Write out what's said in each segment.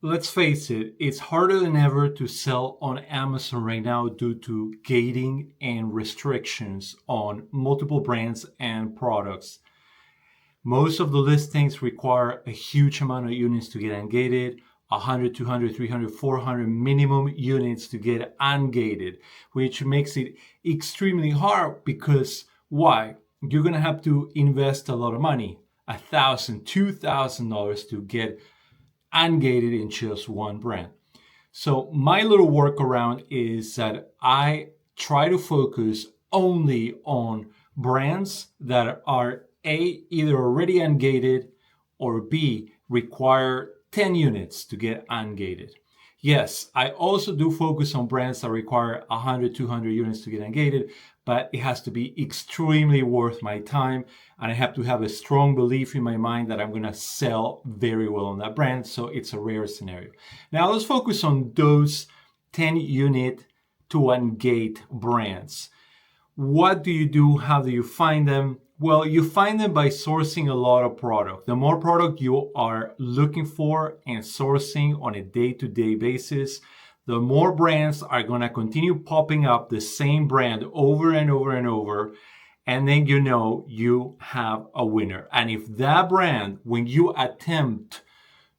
Let's face it, it's harder than ever to sell on Amazon right now due to gating and restrictions on multiple brands and products. Most of the listings require a huge amount of units to get ungated, 100, 200, 300, 400 minimum units to get ungated, which makes it extremely hard because why? You're going to have to invest a lot of money, $1,000, $2,000 to get ungated in just one brand. So my little workaround is that I try to focus only on brands that are A, either already ungated, or B, require 10 units to get ungated. Yes, I also do focus on brands that require 100, 200 units to get ungated, but it has to be extremely worth my time, and I have to have a strong belief in my mind that I'm going to sell very well on that brand, so it's a rare scenario. Now let's focus on those 10 unit to ungate brands. What do you do? How do you find them? Well, you find them by sourcing a lot of product. The more product you are looking for and sourcing on a day-to-day basis, the more brands are going to continue popping up the same brand over and over and over. And then you know you have a winner. And if that brand, when you attempt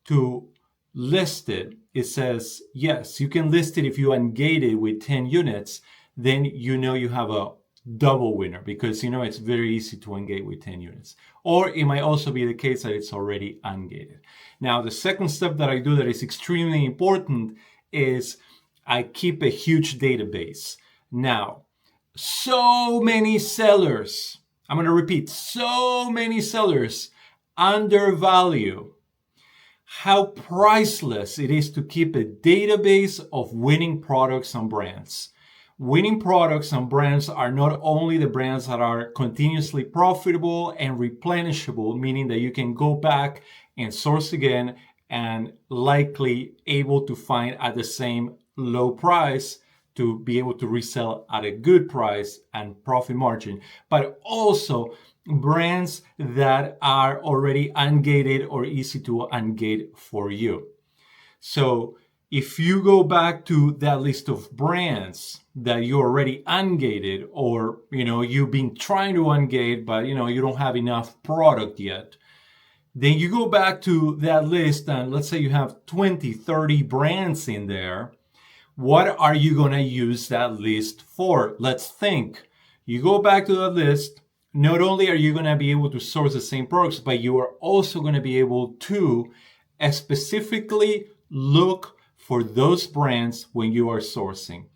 to list it, it says, yes, you can list it if you ungate it with 10 units, then you know you have a double winner because you know it's very easy to ungate with 10 units. Or it might also be the case that it's already ungated. Now, the second step that I do that is extremely important is I keep a huge database. Now, so many sellers, I'm going to repeat, so many sellers undervalue how priceless it is to keep a database of winning products and brands. Winning products and brands are not only the brands that are continuously profitable and replenishable, meaning that you can go back and source again and likely able to find at the same low price to be able to resell at a good price and profit margin, but also brands that are already ungated or easy to ungate for you. So if you go back to that list of brands that you already ungated, or you've been trying to ungate but you don't have enough product yet, then you go back to that list and let's say you have 20, 30 brands in there. What are you going to use that list for? Let's think. You go back to that list. Not only are you going to be able to source the same products, but you are also going to be able to specifically look for those brands when you are sourcing.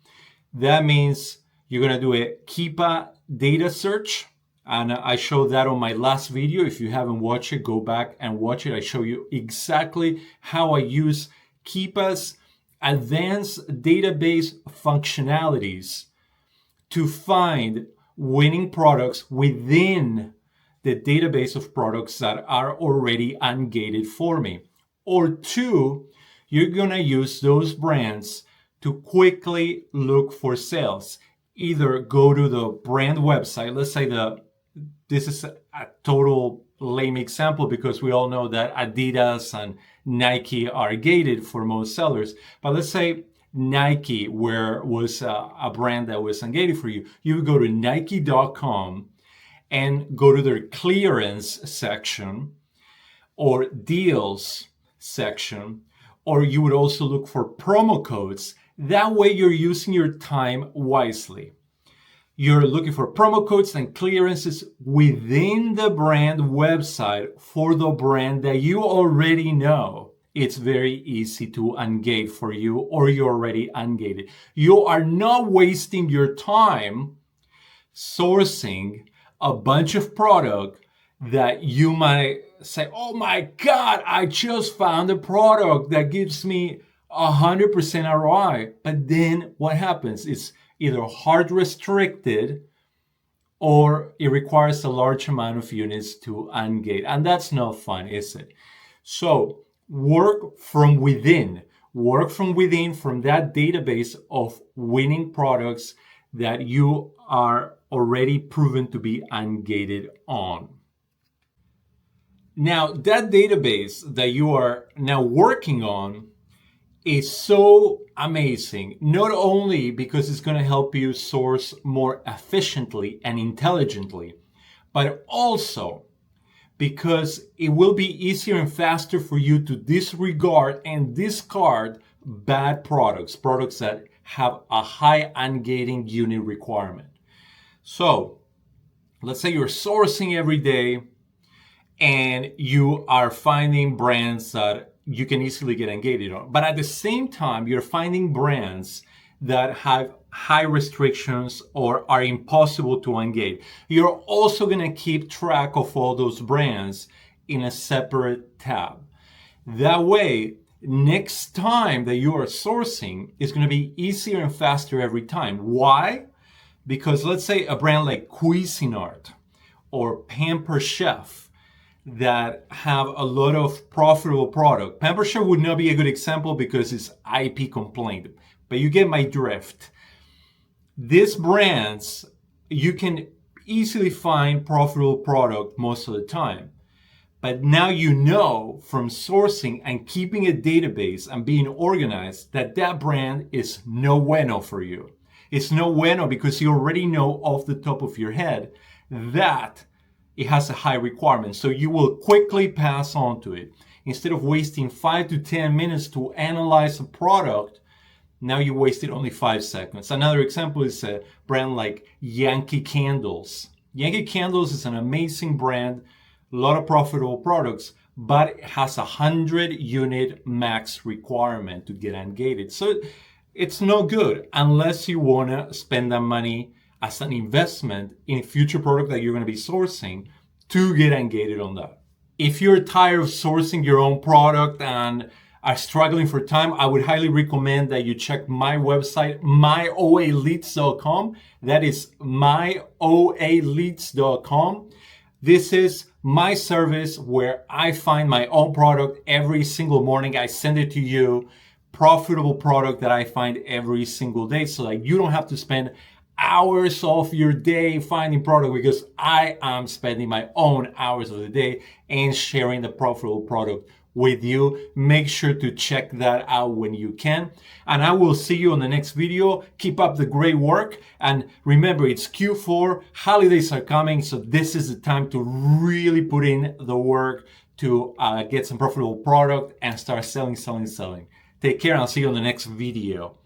That means you're going to do a Keepa data search. And I showed that on my last video. If you haven't watched it, go back and watch it. I show you exactly how I use Keepa's advanced database functionalities to find winning products within the database of products that are already ungated for me. Or two, you're going to use those brands to quickly look for sales. Either go to the brand website. Let's say this is a total lame example because we all know that Adidas and Nike are gated for most sellers. But let's say Nike was a brand that was ungated for you. You would go to Nike.com and go to their clearance section or deals section, or you would also look for promo codes. That way you're using your time wisely. You're looking for promo codes and clearances within the brand website for the brand that you already know. It's very easy to ungate for you, or you're already ungated. You are not wasting your time sourcing a bunch of product that you might say, oh my God, I just found a product that gives me 100% ROI. But then what happens? It's either hard restricted or it requires a large amount of units to ungate. And that's not fun, is it? So work from within from that database of winning products that you are already proven to be ungated on. Now, that database that you are now working on is so amazing, not only because it's going to help you source more efficiently and intelligently, but also because it will be easier and faster for you to disregard and discard bad products, products that have a high ungating unit requirement. So let's say you're sourcing every day and you are finding brands that you can easily get ungated on. But at the same time, you're finding brands that have high restrictions or are impossible to ungate. You're also going to keep track of all those brands in a separate tab. That way, next time that you are sourcing, it's going to be easier and faster every time. Why? Because let's say a brand like Cuisinart or Pamper Chef that have a lot of profitable product. Pamper Chef would not be a good example because it's IP complaint, but you get my drift. These brands, you can easily find profitable product most of the time. But now you know from sourcing and keeping a database and being organized that that brand is no bueno for you. It's no bueno because you already know off the top of your head that it has a high requirement. So you will quickly pass on to it. Instead of wasting 5 to 10 minutes to analyze a product, now you wasted only 5 seconds. Another example is a brand like Yankee Candles. Yankee Candles is an amazing brand, a lot of profitable products, but it has a 100 unit max requirement to get ungated. So it's no good unless you want to spend that money as an investment in a future product that you're going to be sourcing to get ungated on that. If you're tired of sourcing your own product and are struggling for time, I would highly recommend that you check my website, myoaleads.com. That is myoaleads.com. This is my service where I find my own product every single morning. I send it to you, profitable product that I find every single day so that you don't have to spend hours of your day finding product, because I am spending my own hours of the day and sharing the profitable product with you. Make sure to check that out when you can. And I will see you on the next video. Keep up the great work. And remember, it's Q4, holidays are coming. So this is the time to really put in the work to get some profitable product and start selling. Take care, and I'll see you on the next video.